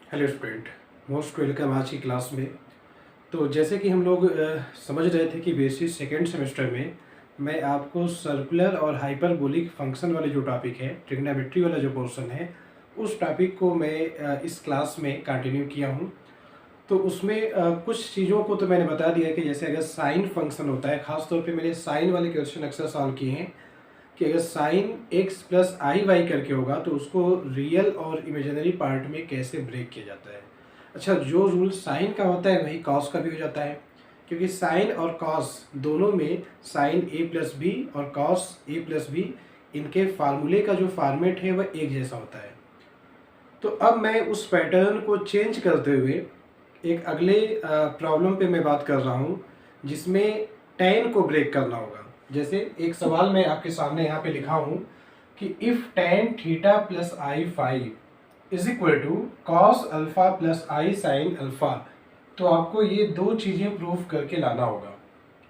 Hello student, most welcome आज की class में। तो जैसे कि हम लोग समझ रहे थे कि बेसिक सेकेंड सेमेस्टर में मैं आपको सर्कुलर और हाइपरबोलिक फंक्शन वाले जो टॉपिक है, ट्रिग्नोमेट्री वाला जो पोर्शन है, उस टॉपिक को मैं इस क्लास में कंटिन्यू किया हूँ। तो उसमें कुछ चीज़ों को तो मैंने बता दिया कि जैसे अगर साइन फंक्शन होता है, ख़ासतौर पे मैंने साइन वाले क्वेश्चन अक्सर सॉल्व किए हैं कि अगर साइन एक्स प्लस आई वाई करके होगा तो उसको रियल और इमेजिनरी पार्ट में कैसे ब्रेक किया जाता है। अच्छा, जो रूल साइन का होता है वही कॉस का भी हो जाता है, क्योंकि साइन और कॉस दोनों में साइन ए प्लस बी और कॉस ए प्लस बी, इनके फार्मूले का जो फॉर्मेट है वह एक जैसा होता है। तो अब मैं उस पैटर्न को चेंज करते हुए एक अगले प्रॉब्लम पे मैं बात कर रहा हूँ, जिसमें tan को ब्रेक करना होगा। जैसे एक सवाल मैं आपके सामने यहाँ पे लिखा हूँ कि if tan theta plus i five is equal to cos alpha plus i sine alpha, तो आपको ये दो चीज़ें प्रूफ करके लाना होगा।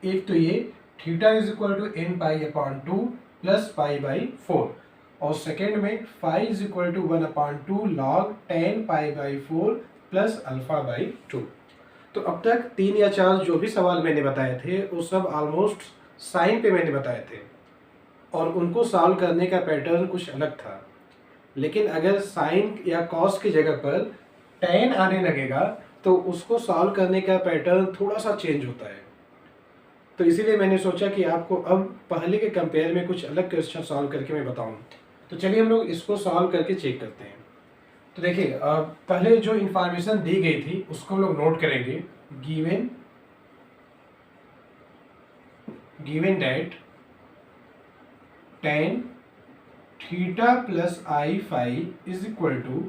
एक तो ये theta is equal to n pi upon two plus pi by four, और सेकेंड में phi is equal to one upon two log tan pi by four plus alpha by two. तो अब तक 3 या 4 जो भी सवाल मैंने बताए थे वो सब ऑलमोस्ट साइन पे मैंने बताए थे, और उनको सॉल्व करने का पैटर्न कुछ अलग था। लेकिन अगर साइन या कॉस की जगह पर टेन आने लगेगा तो उसको सॉल्व करने का पैटर्न थोड़ा सा चेंज होता है। तो इसीलिए मैंने सोचा कि आपको अब पहले के कंपेयर में कुछ अलग क्वेश्चन सॉल्व करके मैं बताऊं। तो चलिए हम लोग इसको सॉल्व करके चेक करते हैं। तो देखिए, पहले जो इन्फॉर्मेशन दी गई थी उसको हम लोग नोट करेंगे। Given that tan theta plus i five is equal to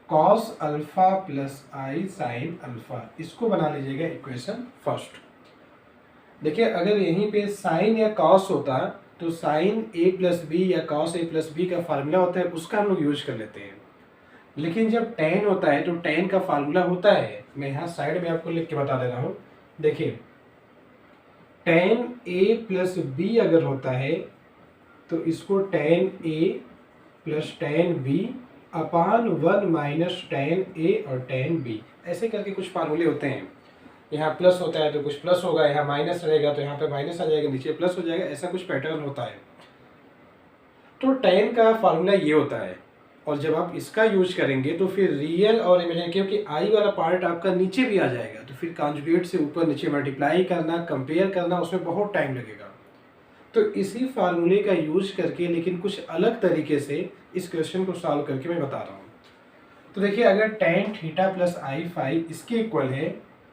cos alpha plus i sine alpha, इसको बना लीजिएगा इक्वेशन फर्स्ट। देखिए, अगर यहीं पे साइन या कॉस होता तो साइन ए प्लस बी या कॉस ए प्लस बी का फार्मूला होता है, उसका हम लोग यूज कर लेते हैं। लेकिन जब tan होता है तो tan का फार्मूला होता है, मैं यहाँ साइड में आपको लिख के बता दे रहा हूँ। देखिए, tan a प्लस बी अगर होता है तो इसको tan a plus tan b upon one minus tan a और tan b, ऐसे करके कुछ फार्मूले होते हैं। यहाँ प्लस होता है तो कुछ प्लस होगा, यहाँ माइनस रहेगा तो यहाँ पे माइनस आ जाएगा, नीचे प्लस हो जाएगा, ऐसा कुछ पैटर्न होता है। तो tan का फार्मूला ये होता है, और जब आप इसका यूज करेंगे तो फिर रियल और इमेजिनरी, क्योंकि आई वाला पार्ट आपका नीचे भी आ जाएगा तो फिर कॉन्जुगेट से ऊपर नीचे मल्टीप्लाई करना, कंपेयर करना, उसमें बहुत टाइम लगेगा। तो इसी फार्मूले का यूज करके लेकिन कुछ अलग तरीके से इस क्वेश्चन को सॉल्व करके मैं बता रहा हूँ। तो देखिए, अगर tan theta plus i five इसके इक्वल है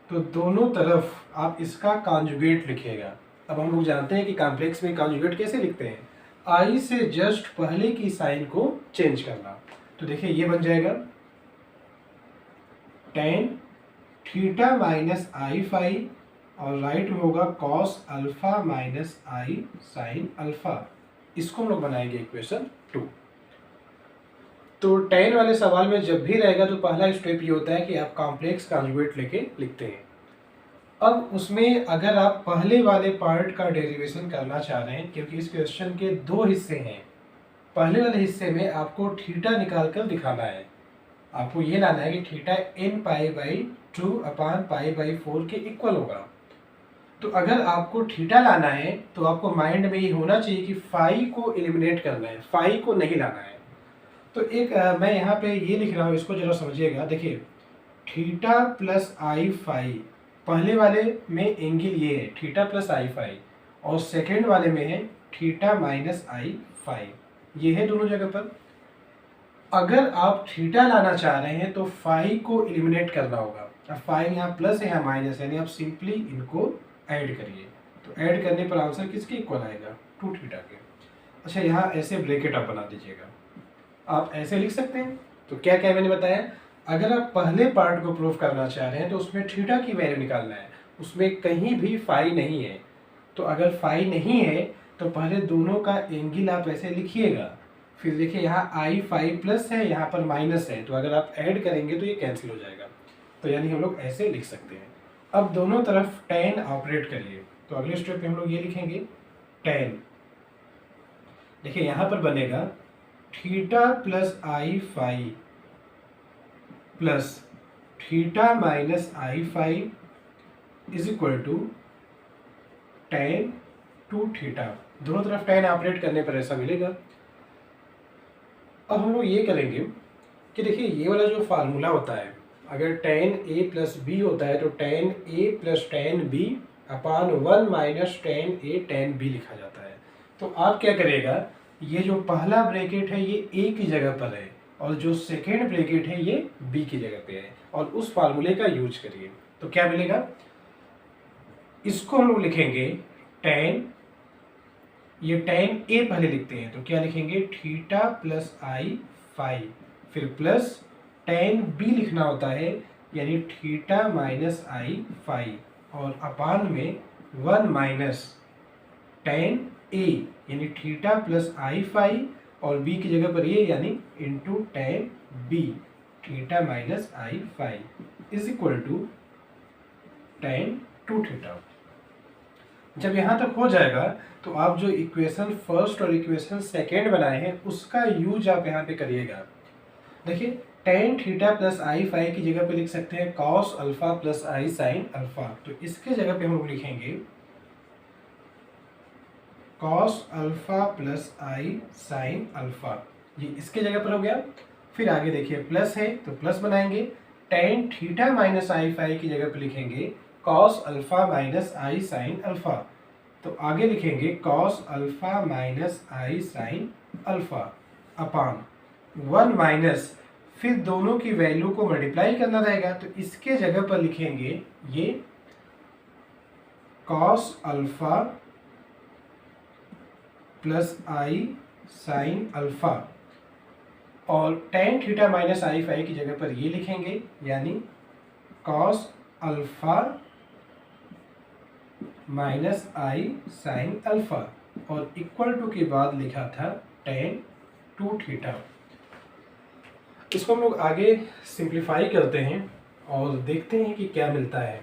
तो दोनों तरफ आप इसका कॉन्जुगेट लिखिएगा। अब हम लोग जानते हैं कि कॉम्प्लेक्स में कॉन्जुगेट कैसे लिखते हैं, आई से जस्ट पहले की साइन को चेंज करना। तो देखिए, ये बन जाएगा tan थीटा माइनस आई फाइव, और राइट में होगा कॉस अल्फा माइनस आई साइन अल्फा, इसको हम लोग बनाएंगे इक्वेशन 2। तो tan वाले सवाल में जब भी रहेगा तो पहला स्टेप ये होता है कि आप कॉम्प्लेक्स कॉन्जुगेट लेके लिखते हैं। अब उसमें अगर आप पहले वाले पार्ट का डेरिवेशन करना चाह रहे हैं, क्योंकि इस क्वेश्चन के दो हिस्से हैं, पहले वाले हिस्से में आपको थीटा निकाल कर दिखाना है। आपको ये लाना है कि theta n pi by two upon pi by four के इक्वल होगा। तो अगर आपको थीटा लाना है तो आपको माइंड में ये होना चाहिए कि फाई को एलिमिनेट करना है, फाई को नहीं लाना है। तो एक मैं यहाँ पे ये लिख रहा हूँ, इसको जरा समझिएगा। देखिए, थीटा प्लस आई फाई, पहले वाले में एंगल ये है थीटा प्लस आई फाई, और सेकेंड वाले में है थीटा माइनस आई फाई, ये है दोनों जगह पर। अगर आप थीटा लाना चाह रहे हैं तो फाई को एलिमिनेट करना होगा। अब फाई यहाँ प्लस है, यहाँ माइनस है, यानी आप सिंपली इनको ऐड करिए। तो ऐड करने पर आंसर किसके इक्वल आएगा, टू थीटा के। अच्छा, यहाँ ऐसे ब्रैकेट आप बना दीजिएगा, आप ऐसे लिख सकते हैं। तो क्या क्या मैंने बताया, अगर आप पहले पार्ट को प्रूफ करना चाह रहे हैं तो उसमें थीटा की वैल्यू निकालना है, उसमें कहीं भी फाई नहीं है। तो अगर फाई नहीं है तो पहले दोनों का एंगल आप ऐसे लिखिएगा। फिर देखिए, यहाँ आई फाइव प्लस है, यहाँ पर माइनस है, तो अगर आप ऐड करेंगे तो ये कैंसिल हो जाएगा। तो यानी हम लोग ऐसे लिख सकते हैं। अब दोनों तरफ tan ऑपरेट करिए। तो अगले स्टेप पे हम लोग ये लिखेंगे tan। देखिए, यहाँ पर बनेगा theta plus i phi plus theta minus i phi is equal to tan two theta. दोनों तरफ टेन ऑपरेट करने पर ऐसा मिलेगा। अब हम लोग ये करेंगे कि देखिए ये वाला जो फार्मूला होता है, अगर टेन ए प्लस बी होता है तो टेन ए प्लस टेन बी अपान 1 माइनस टेन ए टेन बी लिखा जाता है। तो आप क्या करेगा, ये जो पहला ब्रैकेट है ये ए की जगह पर है और जो सेकेंड ब्रैकेट है ये बी की जगह पे है और उस फार्मूले का यूज करिए। तो क्या मिलेगा, इसको हम लोग लिखेंगे टेन, ये टेन ए पहले लिखते हैं तो क्या लिखेंगे थीटा प्लस आई फाई, फिर प्लस टेन बी लिखना होता है यानी थीटा माइनस आई फाई और अपान में 1 माइनस टेन ए यानी थीटा प्लस आई फाई और बी की जगह पर ये यानी into tan B theta minus i phi is equal to tan two theta. जब यहाँ तक हो जाएगा तो आप जो इक्वेशन फर्स्ट और इक्वेशन सेकेंड बनाए हैं उसका यूज आप यहाँ पे करिएगा। देखिए tan theta plus i phi की जगह पे लिख सकते हैं cos alpha plus i sine alpha. तो इसके जगह पे हम लोग लिखेंगे cos alpha plus i sine alpha, ये इसके जगह पर हो गया। फिर आगे देखिए प्लस है तो प्लस बनाएंगे, tan theta minus i phi की जगह पे लिखेंगे कॉस अल्फा माइनस आई साइन अल्फा। तो आगे लिखेंगे कॉस अल्फा माइनस आई साइन अल्फा अपान 1 माइनस, फिर दोनों की वैल्यू को मल्टीप्लाई करना रहेगा तो इसके जगह पर लिखेंगे ये cos alpha plus i sine alpha और tan theta minus i phi की जगह पर ये लिखेंगे यानी कॉस अल्फा माइनस आई साइन अल्फा और इक्वल टू के बाद लिखा था टेन टू थीटा। इसको हम लोग आगे सिंप्लीफाई करते हैं और देखते हैं कि क्या मिलता है।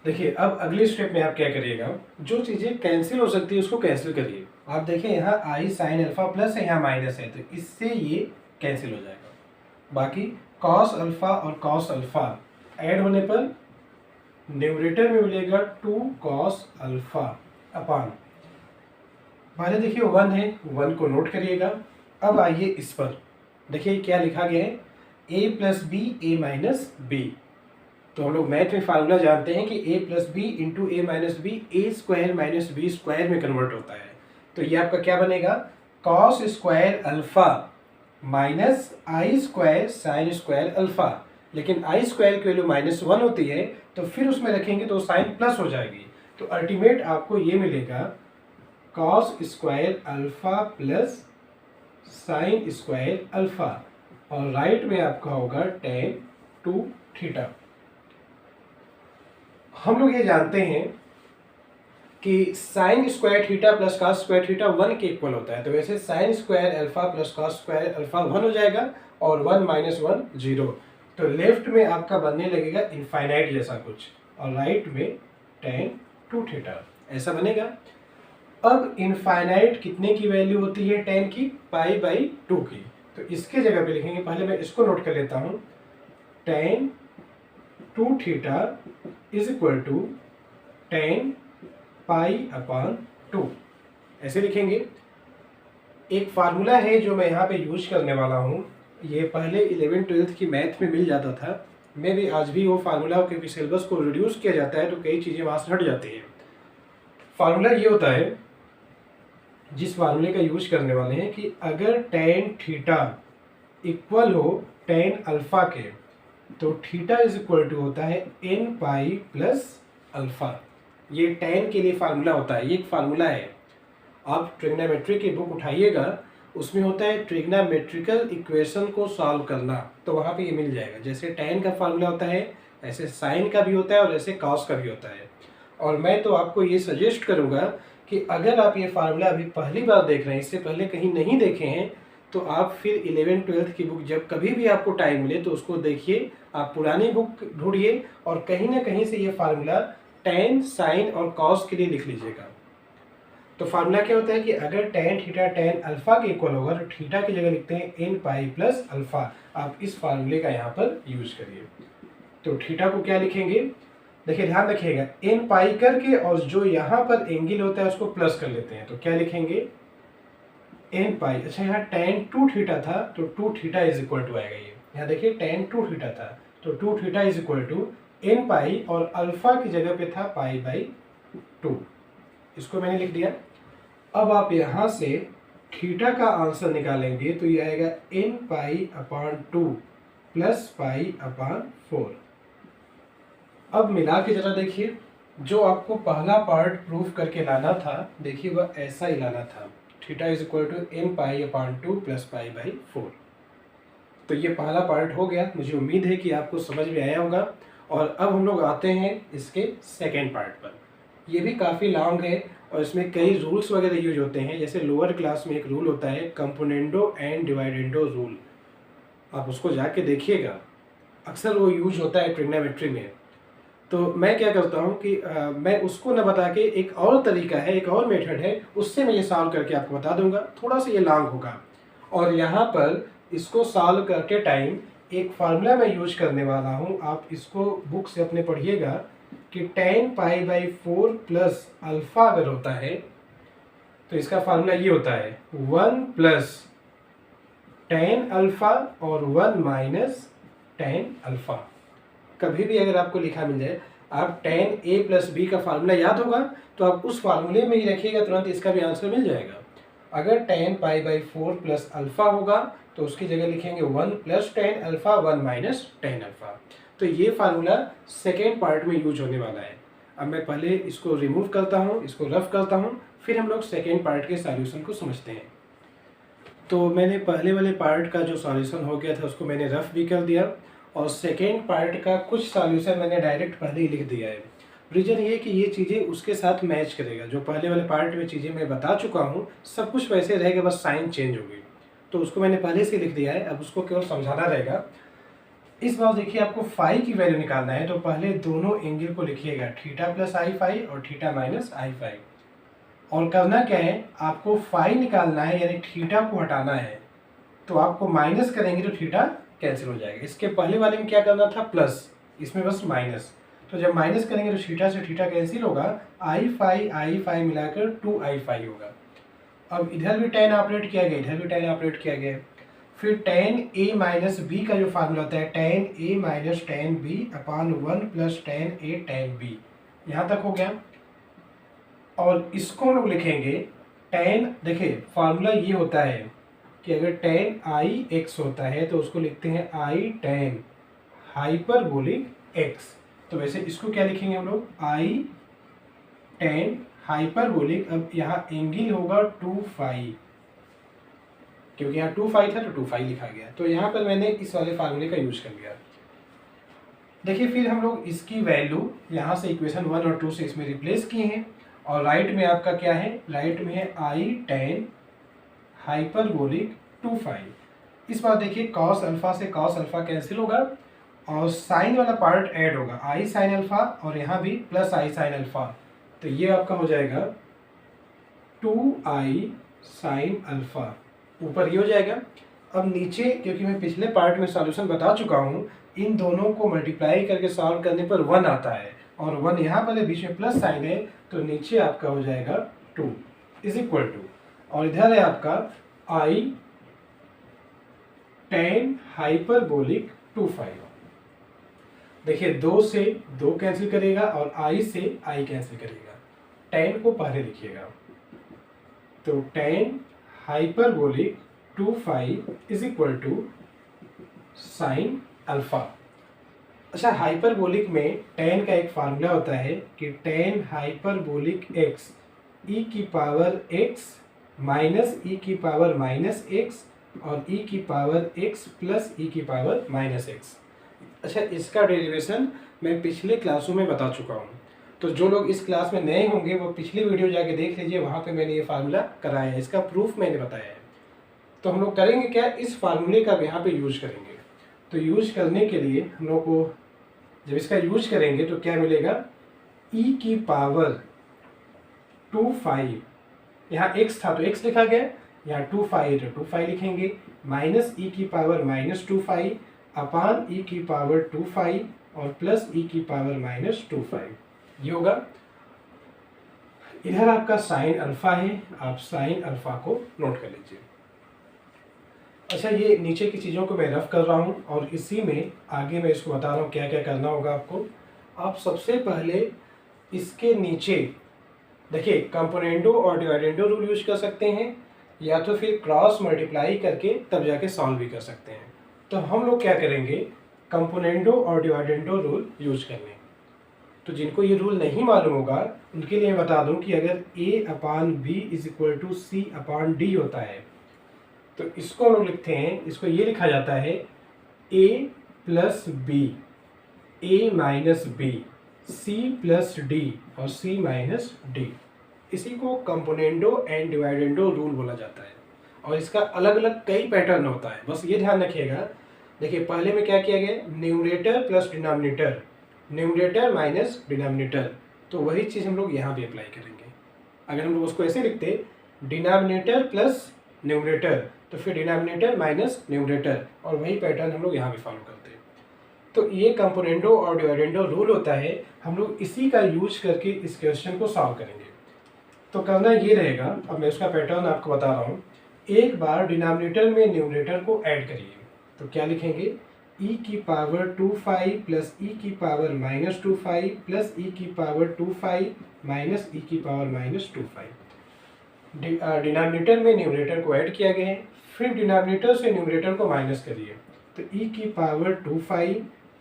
देखिए अब अगले स्टेप में आप क्या करिएगा, जो चीज़ें कैंसिल हो सकती है उसको कैंसिल करिए। आप देखिए यहाँ आई साइन अल्फा प्लस है, यहाँ माइनस है, तो इससे ये कैंसिल हो जाएगा। बाकी कॉस अल्फा और कॉस अल्फा ऐड होने पर न्यूमरेटर में मिलेगा 2 कॉस अल्फा अपान, पहले देखिए 1 है, 1 को नोट करिएगा। अब आइए इस पर देखिए क्या लिखा गया है, a plus B A minus B. तो हम लोग मैथ में फार्मूला जानते हैं कि a plus B into A minus B A square minus B square में कन्वर्ट होता है। तो ये आपका क्या बनेगा, cos square alpha minus i square sine square alpha. लेकिन आई स्क्वायर की वैल्यू -1 होती है तो फिर उसमें रखेंगे तो साइन प्लस हो जाएगी। तो अल्टीमेट आपको ये मिलेगा cos square alpha plus sign square alpha और राइट में आपका होगा टेन टू थीटा। हम लोग ये जानते हैं कि sine square theta plus cos square theta 1 के इक्वल होता है, तो वैसे sign square alpha plus cos square alpha 1 हो जाएगा और 1 माइनस 1 0। तो लेफ्ट में आपका बनने लगेगा इनफाइनाइट जैसा कुछ और राइट में टेन टू थीटा ऐसा बनेगा। अब इनफाइनाइट कितने की वैल्यू होती है, टेन की π/2 की। तो इसके जगह पे लिखेंगे, पहले मैं इसको नोट कर लेता हूँ, tan two theta is equal to tan π/2 ऐसे लिखेंगे। एक फार्मूला है जो मैं यहाँ पे यूज करने वाला हूँ, ये पहले 11th-12th की मैथ में मिल जाता था, मैं भी आज भी वो फार्मूला क्योंकि सिलेबस को रिड्यूस किया जाता है तो कई चीज़ें वहाँ से हट जाती हैं। फार्मूला ये होता है, जिस फार्मूले का यूज करने वाले हैं कि अगर टेन थीटा इक्वल हो टेन अल्फा के तो थीटा इज इक्वल टू होता है n पाई प्लस अल्फा। ये टेन के लिए फार्मूला होता है, ये एक फार्मूला है। आप ट्रिग्नोमेट्री की बुक उठाइएगा, उसमें होता है ट्रिग्नोमेट्रिकल इक्वेशन को सॉल्व करना, तो वहाँ पे ये मिल जाएगा। जैसे टेन का फार्मूला होता है ऐसे साइन का भी होता है और ऐसे कॉस का भी होता है। और मैं तो आपको ये सजेस्ट करूँगा कि अगर आप ये फार्मूला अभी पहली बार देख रहे हैं, इससे पहले कहीं नहीं देखे हैं, तो आप फिर 11th-12th की बुक जब कभी भी आपको टाइम मिले तो उसको देखिए, आप पुरानी बुक ढूंढिए और कहीं ना कहीं से ये फार्मूला टेन साइन और कॉस के लिए लिख लीजिएगा। तो फार्मूला क्या होता है कि अगर tan थीटा tan अल्फा के इक्वल होगा तो थीटा की जगह लिखते हैं n पाई प्लस अल्फा। आप इस फार्मूले का यहाँ पर यूज करिए। तो थीटा को क्या लिखेंगे, देखिए ध्यान रखिएगा, n पाई करके और जो यहाँ पर एंगल होता है उसको प्लस कर लेते हैं। तो क्या लिखेंगे n पाई। अच्छा यहाँ tan 2 थीटा था तो 2 थीटा इज इक्वल टू आएगा। ये यहाँ देखिए tan 2 थीटा था तो 2 theta is equal to n pi और अल्फा की जगह पे था पाई बाई 2। इसको मैंने लिख दिया। अब आप यहाँ से थीटा का आंसर निकालेंगे तो ये आएगा n पाई अपान 2 प्लस पाई अपान 4। अब मिला के जरा देखिए, जो आपको पहला पार्ट प्रूफ करके लाना था देखिए वह ऐसा ही लाना था, theta is equal to n pi upon 2 plus pi by 4। तो ये पहला पार्ट हो गया। मुझे उम्मीद है कि आपको समझ में आया होगा। और अब हम लोग आते हैं इसके सेकेंड पार्ट पर। ये भी काफ़ी लॉन्ग है और इसमें कई रूल्स वगैरह यूज होते हैं। जैसे लोअर क्लास में एक रूल होता है कंपोनेंडो एंड डिवाइडेंडो रूल, आप उसको जाके देखिएगा, अक्सर वो यूज होता है ट्रिग्नोमेट्री में। तो मैं क्या करता हूँ कि मैं उसको न बता के एक और तरीका है, एक और मेथड है, उससे मैं ये सॉल्व करके आपको बता दूंगा। थोड़ा सा ये लॉन्ग होगा। और यहाँ पर इसको सॉल्व करते टाइम एक फार्मूला मैं यूज करने वाला हूँ, आप इसको बुक से अपने पढ़िएगा कि tan pi by 4 plus alpha अगर होता है तो इसका फार्मूला ये होता है 1 प्लस tan अल्फ़ा और 1 माइनस tan अल्फ़ा। कभी भी अगर आपको लिखा मिल जाए, आप tan a प्लस बी का फार्मूला याद होगा तो आप उस फार्मूले में ही रखिएगा, तुरंत इसका भी आंसर मिल जाएगा। अगर tan pi by 4 plus alpha होगा तो उसकी जगह लिखेंगे 1 plus tan alpha 1 minus tan alpha. तो ये फार्मूला सेकेंड पार्ट में यूज होने वाला है। अब मैं पहले इसको रिमूव करता हूँ, इसको रफ करता हूँ, फिर हम लोग सेकेंड पार्ट के सॉल्यूशन को समझते हैं। तो मैंने पहले वाले पार्ट का जो सॉल्यूशन हो गया था उसको मैंने रफ भी कर दिया और सेकेंड पार्ट का कुछ सॉल्यूशन मैंने डायरेक्ट पहले ही लिख दिया है। रीज़न ये कि ये चीज़ें उसके साथ मैच करेगा। जो पहले वाले पार्ट में चीज़ें मैं बता चुका हूँ सब कुछ वैसे रहेगा, बस साइन चेंज होगी। तो उसको मैंने पहले से लिख दिया है, अब उसको केवल समझाना रहेगा। इस बार देखिए आपको फाई की वैल्यू निकालना है तो पहले दोनों एंगल को लिखिएगा, थीटा प्लस आई फाई और थीटा माइनस आई फाई। और करना क्या है, आपको फाई निकालना है यानी थीटा को हटाना है। तो आपको माइनस करेंगे तो थीटा कैंसिल हो जाएगा। इसके पहले वाले में क्या करना था, प्लस, इसमें बस माइनस। तो जब माइनस करेंगे तो थीटा से थीटा कैंसिल होगा, आई फाई मिलाकर 2 आई फाई होगा। अब इधर भी tan ऑपरेट किया गया, इधर भी tan ऑपरेट किया गया। फिर tan a माइनस बी का जो फार्मूला होता है tan a minus tan b upon 1 plus tan a tan b, यहाँ तक हो गया। और इसको हम लोग लिखेंगे tan, देखिए फार्मूला ये होता है कि अगर tan आई x होता है तो उसको लिखते हैं आई tan हाइपरबोलिक x। तो वैसे इसको क्या लिखेंगे हम लोग, आई tan हाइपरबोलिक। अब यहाँ एंगल होगा 2 फाई, क्योंकि यहाँ 2 फाई था तो 2 फाई लिखा गया। तो यहाँ पर मैंने इस वाले फार्मूले का यूज कर लिया। देखिए फिर हम लोग इसकी वैल्यू यहाँ से इक्वेशन 1 और 2 से इसमें रिप्लेस किए हैं। और राइट में आपका क्या है, राइट में है आई tan हाइपरबोलिक 2 फाई। इस बार देखिए कॉस अल्फा से कॉस अल्फा कैंसिल होगा और साइन वाला पार्ट ऐड होगा, आई साइन अल्फा और यहाँ भी प्लस आई साइन अल्फा। तो ये आपका हो जाएगा 2i साइन अल्फा, ऊपर ये हो जाएगा। अब नीचे, क्योंकि मैं पिछले पार्ट में सॉल्यूशन बता चुका हूँ, इन दोनों को मल्टीप्लाई करके सॉल्व करने पर 1 आता है और 1 यहाँ पर बीच में प्लस साइन है तो नीचे आपका हो जाएगा 2 इज इक्वल टू, और इधर है आपका आई tan हाइपरबोलिक 2 फाई। देखिए 2 से 2 कैंसिल करेगा और आई से आई कैंसिल करेगा। tan को पहले लिखिएगा, तो tan hyperbolic 2 phi is equal to sine alpha. अच्छा, हाइपरबोलिक में tan का एक फार्मूला होता है कि tan हाइपरबोलिक x e की पावर x माइनस e की पावर माइनस x और e की पावर x प्लस e की पावर माइनस x। अच्छा, इसका डेरिवेशन मैं पिछले क्लासों में बता चुका हूँ, तो जो लोग इस क्लास में नए होंगे वो पिछली वीडियो जाके देख लीजिए, वहाँ पे मैंने ये फार्मूला कराया है, इसका प्रूफ मैंने बताया है। तो हम लोग करेंगे क्या, इस फार्मूले का यहाँ पे यूज करेंगे। तो यूज करने के लिए हम लोग को, जब इसका यूज करेंगे तो क्या मिलेगा, e की पावर 2 फाई यहाँ x था तो x लिखा गया, यहाँ 2 फाई तो 2 फाई लिखेंगे, माइनस ई की पावर माइनस 2 फाई अपान ई की पावर 2 फाई और प्लस ई की पावर माइनस 2 फाई, ये होगा। इधर आपका साइन अल्फा है, आप साइन अल्फा को नोट कर लीजिए। अच्छा, ये नीचे की चीज़ों को मैं रफ कर रहा हूँ और इसी में आगे मैं इसको बता रहा हूँ क्या क्या करना होगा आपको। आप सबसे पहले इसके नीचे देखिए कंपोनेंडो और डिवाइडेंडो रूल यूज कर सकते हैं, या तो फिर क्रॉस मल्टीप्लाई करके तब जाके सॉल्व भी कर सकते हैं। तो हम लोग क्या करेंगे, कंपोनेंडो और डिवाइडेंडो रूल यूज कर लें। तो जिनको ये रूल नहीं मालूम होगा उनके लिए बता दूं कि अगर a upon B is equal to C upon D होता है तो इसको हम लोग लिखते हैं, इसको ये लिखा जाता है a plus B, A minus B, C plus D और सी माइनस डी। इसी को कंपोनेंडो एंड डिवाइडेंडो रूल बोला जाता है और इसका अलग अलग कई पैटर्न होता है। बस ये ध्यान रखिएगा। देखिए पहले में क्या किया गया, numerator plus denominator, numerator minus denominator, तो वही चीज़ हम लोग यहाँ भी अप्लाई करेंगे। अगर हम लोग उसको ऐसे लिखते डिनोमिनेटर प्लस न्यूमरेटर तो फिर डिनोमिनेटर माइनस न्यूमरेटर, और वही पैटर्न हम लोग यहाँ भी फॉलो करते हैं। तो ये कंपोनेंडो और डिवाइडेंडो रूल होता है, हम लोग इसी का यूज करके इस क्वेश्चन को सॉल्व करेंगे। तो करना ये रहेगा, अब मैं उसका पैटर्न आपको बता रहा हूँ। एक बार डिनोमिनेटर में न्यूमरेटर को ऐड करिए, तो क्या लिखेंगे, e की पावर 2 फाई प्लस e की power minus 2 phi plus e की पावर 2 फाई माइनस e की पावर माइनस 2 फाई। डिनोमिनेटर में न्यूमरेटर को ऐड किया गया है, फिर डिनोमिनेटर से न्यूमरेटर को माइनस करिए, तो e की पावर 2 फाई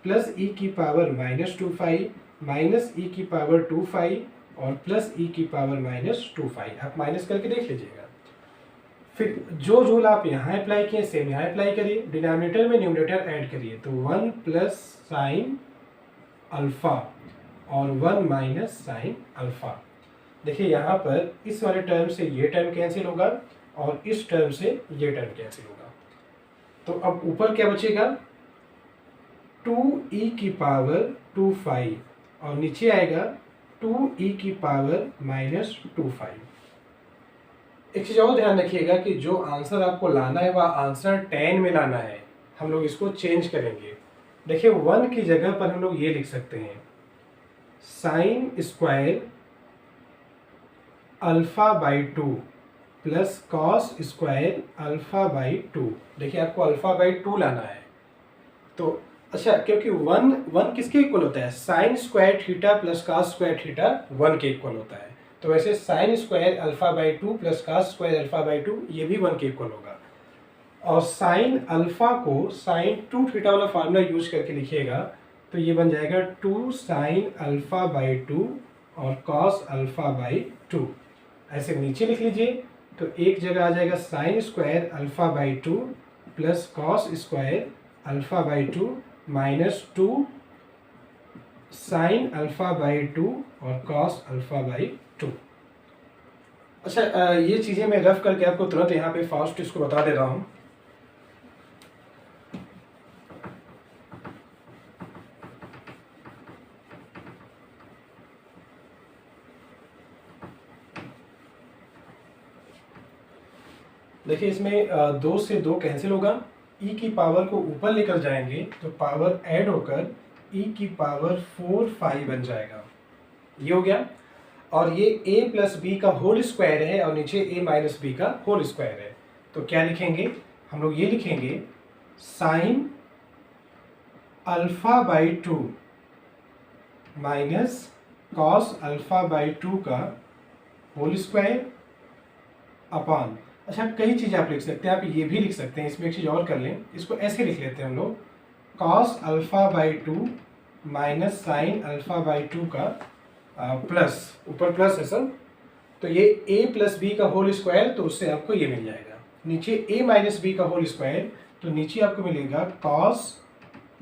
प्लस e की power minus 2 phi minus e की पावर 2 फाई और प्लस e की पावर माइनस 2 फाई। आप माइनस करके देख लीजिएगा। फिर जो रूल आप यहाँ अप्लाई किए सेम यहाँ अप्लाई करिए, डिनोमिनेटर में न्यूमरेटर ऐड करिए, तो 1 प्लस साइन अल्फा और 1 माइनस साइन अल्फा। देखिए यहाँ पर इस वाले टर्म से ये टर्म कैंसिल होगा और इस टर्म से ये टर्म कैंसिल होगा। तो अब ऊपर क्या बचेगा, 2e की पावर 2 फाई और नीचे आएगा 2e की पावर माइनस 2 फाई। एक चीज़ और ध्यान रखिएगा कि जो आंसर आपको लाना है वह आंसर 10 में लाना है। हम लोग इसको चेंज करेंगे। देखिए 1 की जगह पर हम लोग ये लिख सकते हैं, sign square alpha by 2 plus cos square alpha by 2। देखिए आपको अल्फा बाई 2 लाना है। तो अच्छा, क्योंकि 1 किसके इक्वल होता है, sine square theta plus cos square theta 1 के इक्वल होता है। तो वैसे sign square alpha by 2 plus cos square alpha by 2 ये भी 1 के इक्वल होगा। और साइन अल्फा को साइन 2 थीटा वाला फार्मूला यूज करके लिखिएगा, तो ये बन जाएगा 2 साइन अल्फा बाई 2 और कॉस अल्फा बाई 2। ऐसे नीचे लिख लीजिए, तो एक जगह आ जाएगा sign square alpha by 2 plus cos square alpha by 2 minus 2 sign alpha by 2 और कॉस अल्फा बाई 2। अच्छा, ये चीज़ें मैं रफ करके आपको तुरंत यहाँ पे फास्ट इसको बता दे रहा हूँ। देखिए इसमें 2 से 2 कैंसिल होगा, e की पावर को ऊपर लेकर जाएंगे तो पावर ऐड होकर e की पावर 4 फाई बन जाएगा। ये हो गया। और ये a प्लस बी का होल स्क्वायर है और नीचे a माइनस बी का होल स्क्वायर है। तो क्या लिखेंगे, हम लोग ये लिखेंगे sign alpha by 2 minus cos alpha by 2 का होल स्क्वायर अपान, अच्छा कई चीज़ आप लिख सकते हैं, आप ये भी लिख सकते हैं। इसमें एक चीज़ और कर लें, इसको ऐसे लिख लेते हैं हम लोग, cos alpha by 2 minus sine alpha by 2 का प्लस, ऊपर प्लस है सर, तो ये a प्लस बी का होल स्क्वायर, तो उससे आपको ये मिल जाएगा। नीचे a माइनस बी का होल स्क्वायर, तो नीचे आपको मिलेगा cos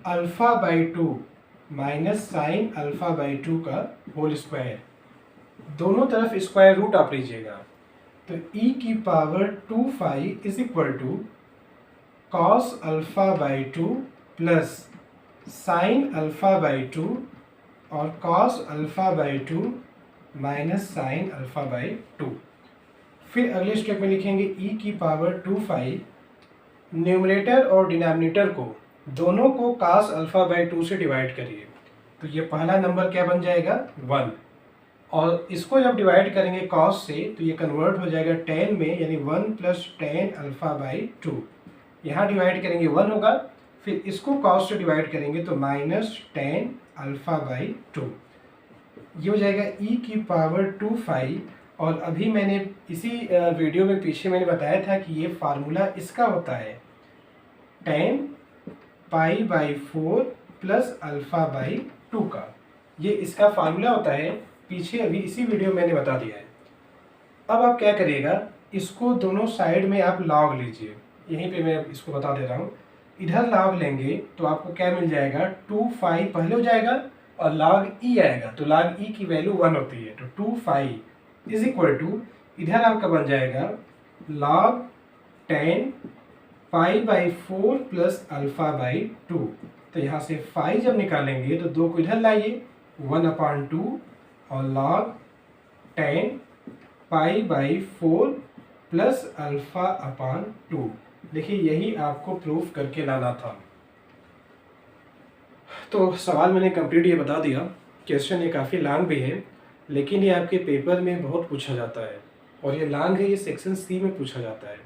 alpha by 2 minus sine alpha by 2 का होल स्क्वायर। दोनों तरफ स्क्वायर रूट आप लीजिएगा, तो e की power 2 phi is equal to cos alpha by 2 plus sine alpha by 2 और cos alpha by 2 minus sine alpha by 2। फिर अगले स्टेप में लिखेंगे e की पावर 25, न्यूमरेटर और डिनोमिनेटर को दोनों को cos अल्फ़ा बाई 2 से डिवाइड करिए। तो ये पहला नंबर क्या बन जाएगा 1, और इसको जब डिवाइड करेंगे cos से तो ये कन्वर्ट हो जाएगा tan में, यानी 1 प्लस tan अल्फ़ा बाई 2। यहाँ डिवाइड करेंगे 1 होगा, फिर इसको cos से डिवाइड करेंगे तो माइनस tan अल्फ़ा बाई 2। ये हो जाएगा e की पावर 25। और अभी मैंने इसी वीडियो में पीछे मैंने बताया था कि ये फार्मूला इसका होता है tan pi by 4 plus alpha by 2 का। ये इसका फार्मूला होता है, पीछे अभी इसी वीडियो में मैंने बता दिया है। अब आप क्या करिएगा, इसको दोनों साइड में आप लॉग लीजिए। यहीं पे मैं इसको बता दे रहा हूँ। इधर लॉग लेंगे तो आपको क्या मिल जाएगा 2 पहले हो जाएगा और log e आएगा, तो log e की वैल्यू 1 होती है। तो 2 इज इक्वल टू, इधर आपका बन जाएगा log tan pi by 4 plus alpha by 2। तो यहाँ से 5 जब निकालेंगे तो 2 को इधर लाइए, 1/2 और log tan pi by 4 plus alpha upon 2। देखिए यही आपको प्रूफ करके लाना था। तो सवाल मैंने कंप्लीट ये बता दिया। क्वेश्चन ये काफ़ी लॉन्ग भी है, लेकिन ये आपके पेपर में बहुत पूछा जाता है, और ये लॉन्ग है, ये सेक्शन सी में पूछा जाता है।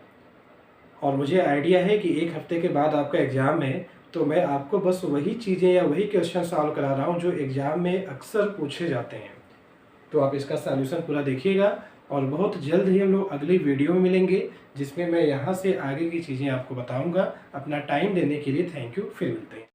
और मुझे आइडिया है कि 1 हफ्ते के बाद आपका एग्ज़ाम है, तो मैं आपको बस वही चीज़ें या वही क्वेश्चन सॉल्व करा रहा हूँ जो एग्ज़ाम में अक्सर पूछे जाते हैं। तो आप इसका सॉल्यूशन पूरा देखिएगा, और बहुत जल्द ही हम लोग अगली वीडियो में मिलेंगे, जिसमें मैं यहाँ से आगे की चीज़ें आपको बताऊँगा। अपना टाइम देने के लिए थैंक यू, फिर मिलते हैं।